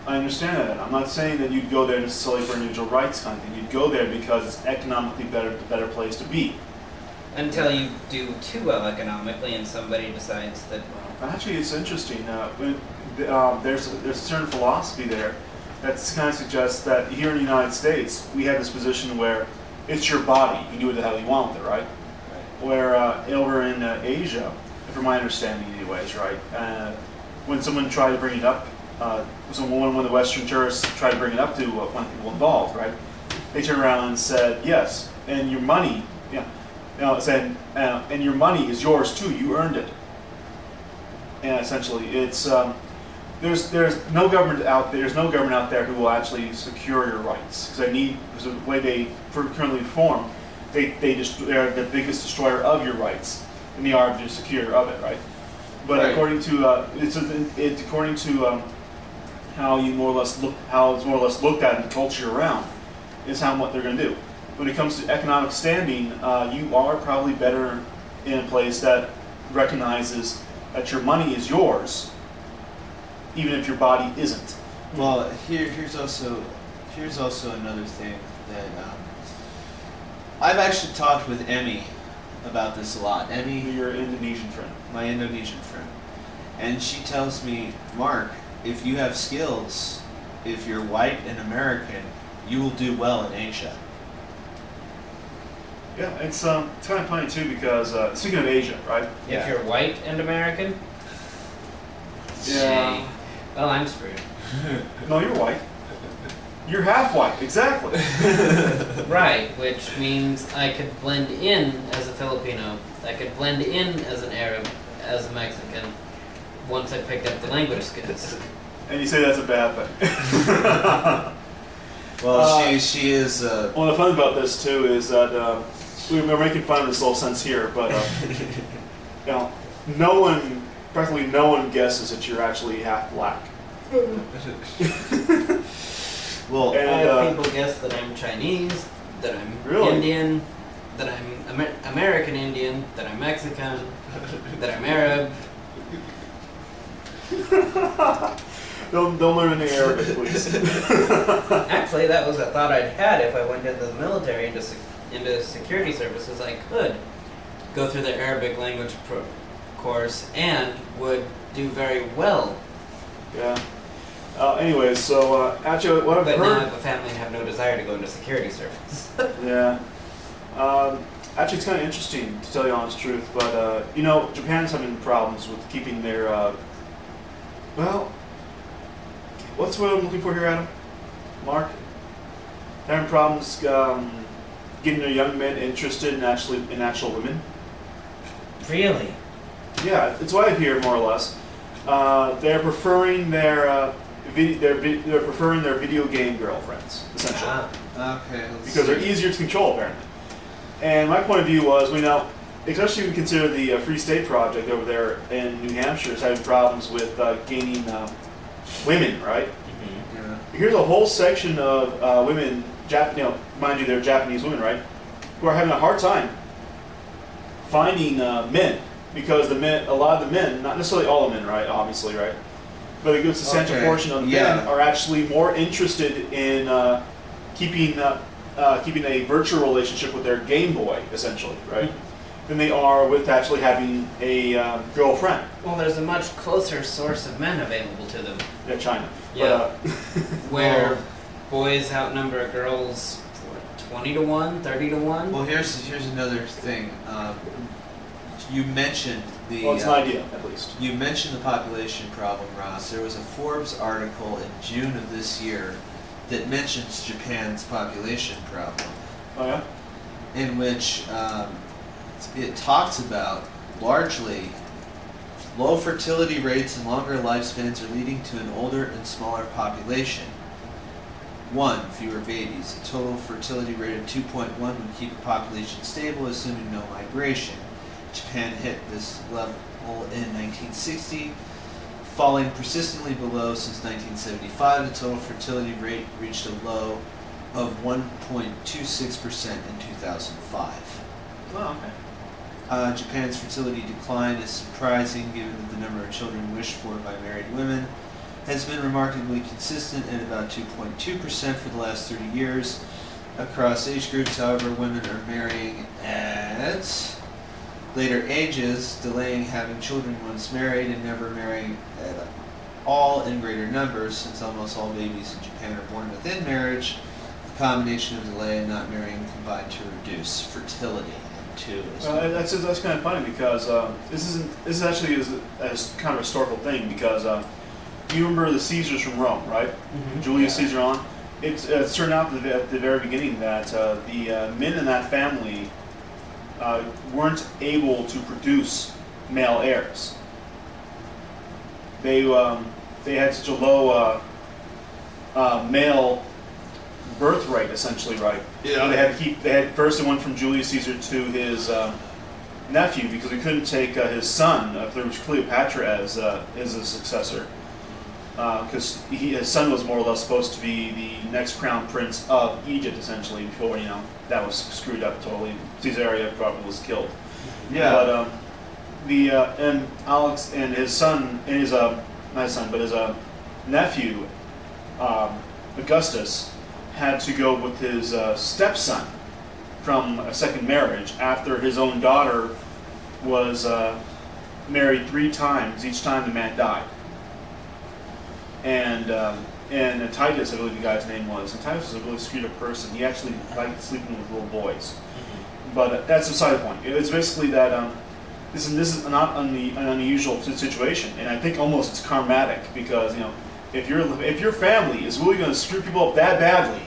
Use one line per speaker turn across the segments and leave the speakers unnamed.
I understand that. I'm not saying that you'd go there necessarily for individual rights kind of thing. You'd go there because it's economically better place to be.
Until you do too well economically and somebody decides that, well...
Actually, it's interesting. There's a certain philosophy there that kind of suggests that here in the United States, we have this position where it's your body. You do what the hell you want with it, right? Where over in Asia, from my understanding anyways, right, when someone tried to bring it up, one of the Western tourists tried to bring it up to one of the people involved, right, they turned around and said, yes, and your money, and your money is yours too, you earned it. And essentially, it's, there's no government out there who will actually secure your rights, because the way they currently form, they're the biggest destroyer of your rights, and they are the secure of it, right? But right. According to how you more or less it's more or less looked at in the culture around, is what they're going to do. When it comes to economic standing, you are probably better in a place that recognizes that your money is yours, even if your body isn't.
Well, here's also another thing that I've actually talked with Emmy about this a lot. Emmy,
your Indonesian friend.
My Indonesian friend. And she tells me, Mark, if you have skills, if you're white and American, you will do well in Asia.
Yeah, it's kind of funny too because speaking of Asia, right?
Yeah. If you're white and American?
Yeah.
Well, I'm screwed.
No, you're white. You're half white, exactly.
Right, which means I could blend in as a Filipino, I could blend in as an Arab, as a Mexican, once I picked up the language skills.
And you say that's a bad thing.
Well, she is...
Well, the fun about this, too, is that we're making fun of this little sense here, but you know, practically no one guesses that you're actually half black.
Well,
and, I have people guess that I'm Chinese, that I'm Indian, that I'm American Indian, that I'm Mexican, that I'm Arab.
Don't learn any Arabic, please.
Actually, that was a thought I'd had if I went into the military, into security services. I could go through the Arabic language course and would do very well.
Yeah. Anyways, so actually, what I've heard.
But now I have a family and have no desire to go into security service.
Yeah. Actually, it's kind of interesting to tell you the honest truth, but you know, Japan's having problems with keeping their. Well, what's what I'm looking for here, Adam? Mark? Having problems getting their young men interested in actual women.
Really?
Yeah, it's what I hear more or less. They're preferring their preferring their video game girlfriends, essentially.
Okay.
Because they're easier to control, apparently. And my point of view was, especially when you consider the Free State Project over there in New Hampshire is having problems with gaining women, right?
Mm-hmm. Yeah.
Here's a whole section of women, mind you, they're Japanese women, right, who are having a hard time finding men, because a lot of the men, not necessarily all the men, right, obviously, right, but a good substantial portion of the men are actually more interested in keeping a virtual relationship with their Game Boy, essentially, right, than they are with actually having a girlfriend.
Well, there's a much closer source of men available to them.
Yeah, China.
Yeah. Where boys outnumber girls 20 to 1, 30 to 1.
Well, here's another thing. You mentioned the...
Well, it's an idea, at least.
You mentioned the population problem, Ross. There was a Forbes article in June of this year that mentions Japan's population problem.
Oh, yeah?
In which it talks about, largely, low fertility rates and longer lifespans are leading to an older and smaller population. 1, fewer babies. A total fertility rate of 2.1 would keep a population stable, assuming no migration. Japan hit this level in 1960, falling persistently below since 1975. The total fertility rate reached a low of 1.26% in 2005.
Oh, okay.
Japan's fertility decline is surprising given that the number of children wished for by married women has been remarkably consistent at about 2.2% for the last 30 years. Across age groups, however, women are marrying at later ages, delaying having children once married, and never marrying at all in greater numbers, since almost all babies in Japan are born within marriage. The combination of delay and not marrying combine to reduce fertility.
That's kind of funny because this is actually a kind of historical thing because you remember the Caesars from Rome, right?
Mm-hmm.
Julius Caesar on. It turned out at the very beginning that the men in that family weren't able to produce male heirs. They had such a low male birth rate, essentially, right?
Yeah.
They had first it went from Julius Caesar to his nephew because we couldn't take his son, if there was Cleopatra as a successor, because his son was more or less supposed to be the next crown prince of Egypt, essentially. Before that was screwed up totally. Caesarea probably was killed.
Yeah.
But and Alex and his son and his not his son but his nephew Augustus had to go with his stepson from a second marriage after his own daughter was married 3 times. Each time the man died. And Titus, I believe the guy's name was. And Titus was a really screwed up person. He actually liked sleeping with little boys. Mm-hmm. But that's beside the point. It's basically that this is not an unusual situation, and I think almost it's karmatic because if your family is really going to screw people up that badly,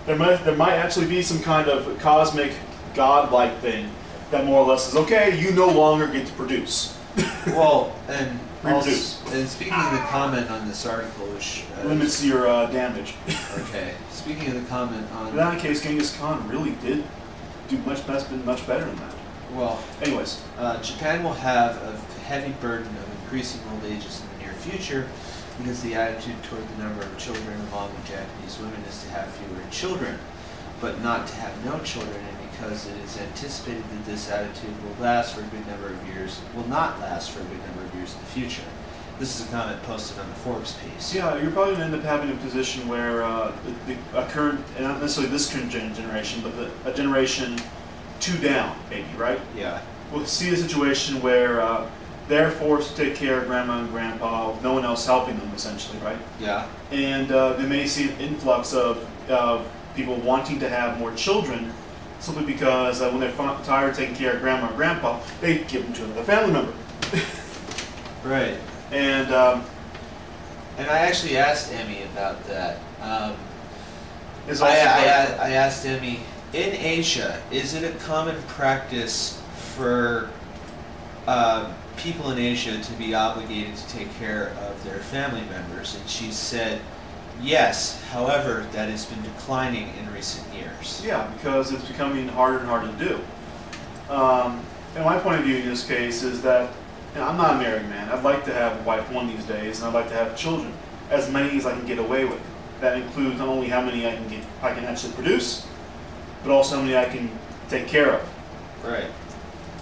there might actually be some kind of cosmic godlike thing that more or less is okay. You no longer get to produce.
Well, and
reproduce.
And speaking of the comment on this article, which
limits your damage.
Okay. Speaking of the comment on.
In that case, Genghis Khan really did do much better than that.
Well,
anyways,
Japan will have a heavy burden of increasing old ages in the near future because the attitude toward the number of children among Japanese women is to have fewer children, but not to have no children, and because it is anticipated that this attitude will last for a good number of years, will not last for a good number of years in the future. This is a comment posted on the Forbes piece.
Yeah, you're probably going to end up having a position where a current, and not necessarily this current generation, but a generation 2 down, maybe, right?
Yeah.
We'll see a situation where they're forced to take care of grandma and grandpa with no one else helping them, essentially, right?
Yeah.
And they may see an influx of people wanting to have more children simply because when they're tired of taking care of grandma and grandpa, they give them to another family member.
Right.
And
I actually asked Emmy about that. I asked Emmy, in Asia, is it a common practice for people in Asia to be obligated to take care of their family members? And she said, yes. However, that has been declining in recent years.
Yeah, because it's becoming harder and harder to do. And my point of view in this case is that I'm not a married man. I'd like to have a wife one these days, and I'd like to have children, as many as I can get away with. That includes not only how many I can actually produce, but also how many I can take care of.
Right.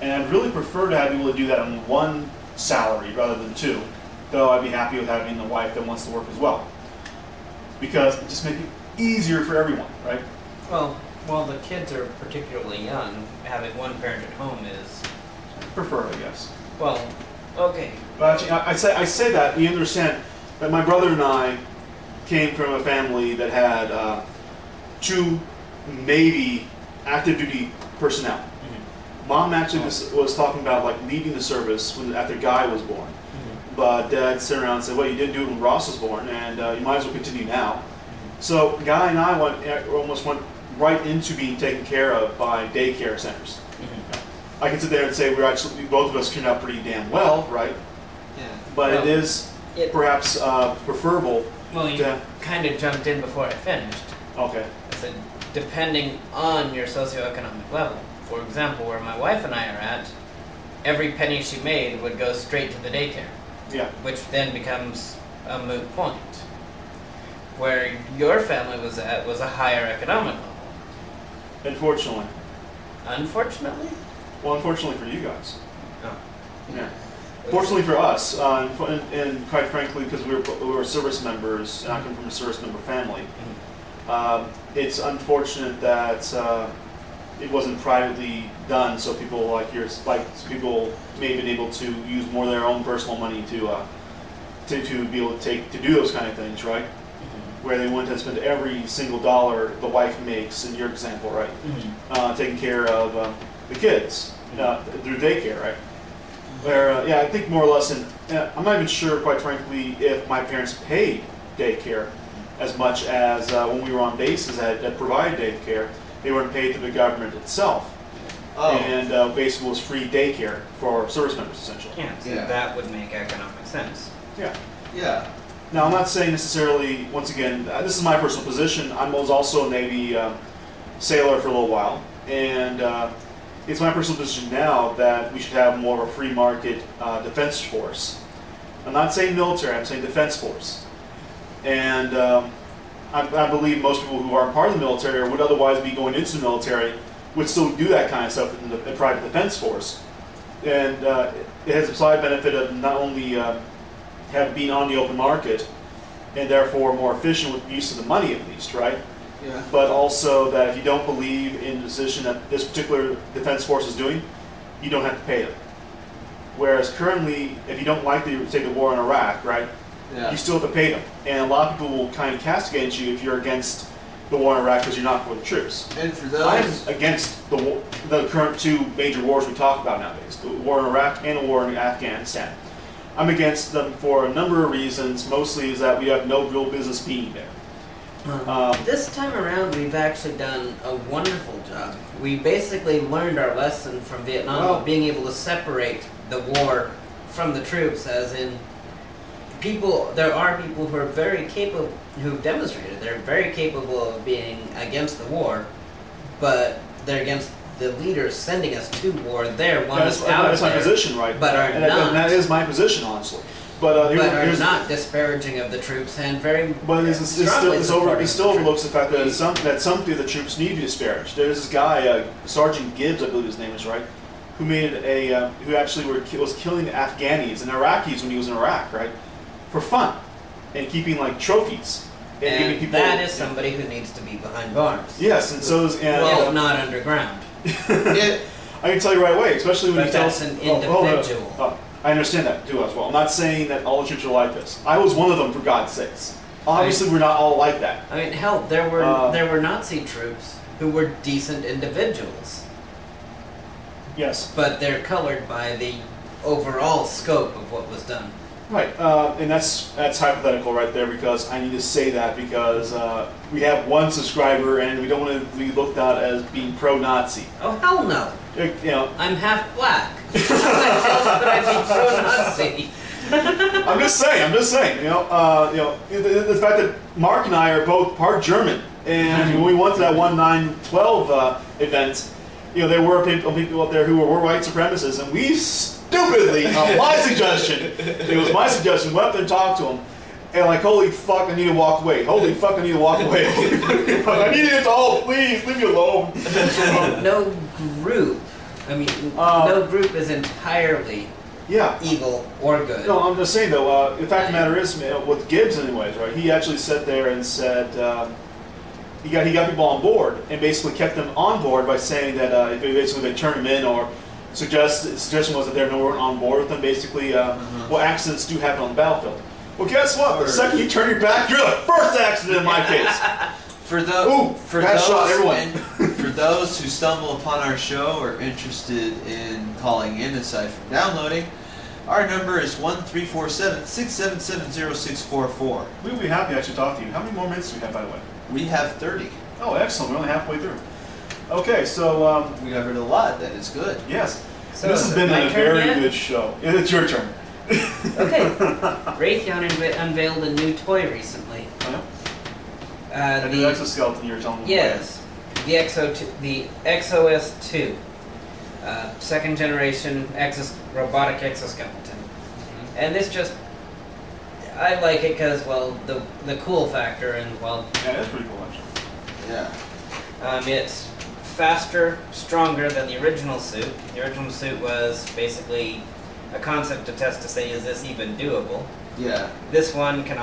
And I'd really prefer to be able to do that on one salary rather than 2, though I'd be happy with having a wife that wants to work as well. Because it just makes it easier for everyone, right?
Well, while the kids are particularly young, having one parent at home is
Preferred, I guess.
well, okay.
But actually, I say that you understand that my brother and I came from a family that had 2 maybe active duty personnel. Mm-hmm. Mom actually was talking about like leaving the service after Guy was born. Mm-hmm. But Dad sat around and said, well, you didn't do it when Ross was born, and you might as well continue now. Mm-hmm. So Guy and I almost went right into being taken care of by daycare centers. Mm-hmm. I can sit there and say both of us turned out pretty damn well, right?
Yeah.
But it is perhaps preferable.
Well, you kind of jumped in before I finished.
Okay.
I said, depending on your socioeconomic level. For example, where my wife and I are at, every penny she made would go straight to the daycare.
Yeah.
Which then becomes a moot point. Where your family was at was a higher economic level.
Unfortunately.
Unfortunately?
Well, unfortunately for you guys.
Oh.
Yeah. Fortunately for us, and quite frankly, because we were service members, and I come from a service member family, it's unfortunate that it wasn't privately done, so people people may have been able to use more of their own personal money to be able to do those kind of things, right? Where they wouldn't have spent every single dollar the wife makes, in your example, right? Taking care of the kids through daycare, right? Where, I think more or less, I'm not even sure, quite frankly, if my parents paid daycare as much as when we were on bases that provided daycare. They weren't paid through the government itself. And basically was free daycare for service members, essentially.
Yeah, that would make economic sense.
Yeah.
Now, I'm not saying necessarily, once again, this is my personal position. I was also a Navy sailor for a little while, and it's my personal position now that we should have more of a free market defense force. I'm not saying military, I'm saying defense force. And I believe most people who aren't part of the military or would otherwise be going into the military would still do that kind of stuff in the private defense force. And it has a side benefit of not only being on the open market and therefore more efficient with the use of the money at least, right?
Yeah.
But also that if you don't believe in the decision that this particular defense force is doing, you don't have to pay them. Whereas currently, if you don't like the war in Iraq, right, you still have to pay them. And a lot of people will kind of cast against you if you're against the war in Iraq because you're not for the troops.
And for those...
I'm against the current two major wars we talk about nowadays, the war in Iraq and the war in Afghanistan. I'm against them for a number of reasons. Mostly is that we have no real business being there.
This time around, we've actually done a wonderful job. We basically learned our lesson from Vietnam of being able to separate the war from the troops, as in there are people who are very capable, who've demonstrated they're very capable of being against the war, but they're against the leaders sending us to war. They're one
that's my position, right?
But are not.
And that is my position, honestly. But
are not disparaging of the troops and very.
But it still overlooks the fact that some of the troops need to be disparaged. There's this guy, Sergeant Gibbs, I believe his name is, right, who made who actually was killing Afghanis and Iraqis when he was in Iraq, right, for fun, and keeping like trophies. And giving people,
that is somebody who needs to be behind bars.
Yes, and so is
if not underground.
I can tell you right away, especially when you tell
that's an individual.
I understand that too as well. I'm not saying that all the troops are like this. I was one of them, for God's sakes. Obviously, we're not all like that.
I mean, hell, there were Nazi troops who were decent individuals.
Yes.
But they're colored by the overall scope of what was done.
Right, and that's hypothetical right there, because I need to say that because we have one subscriber and we don't want to be looked at as being pro-Nazi.
Oh, hell no.
You know,
I'm half black. How could I be pro-Nazi?
I'm just saying. You know, the fact that Mark and I are both part German, and when we went to that 1912 event, you know, there were people out there who were white supremacists, and we stupidly, my suggestion, it was my suggestion, went up there and talked to him, and like, holy fuck, I need to walk away. Holy fuck, I need to walk away. I need it all, please, leave me alone.
No group, no group is entirely evil or good.
No, I'm just saying though, the fact of the matter is, with Gibbs anyways, right, he actually sat there and said, he got people on board, and basically kept them on board by saying that if they turn them in, or the suggestion was that they weren't on board with them, basically, well, accidents do happen on the battlefield. Well, guess what? The second you turn your back, you're the first accident in my case.
For those who stumble upon our show or interested in calling in aside from downloading, our number is 1-347-677-0644.
We'd be happy to actually talk to you. How many more minutes do we have, by the way?
We have 30.
Oh, excellent. We're only halfway through. Okay, so...
we covered a lot. That is good.
Yes.
So
this has been a very good show. Yeah, it's your turn.
Okay. Raytheon unveiled a new toy recently.
The exoskeleton you were telling me.
Yes. The XOS-2. Second generation robotic exoskeleton. And this just... I like it because, well, the cool factor, and, well...
Yeah, that's pretty cool, actually.
Yeah.
It's faster, stronger than the original suit. The original suit was basically a concept to test to say, is this even doable?
Yeah.
This one can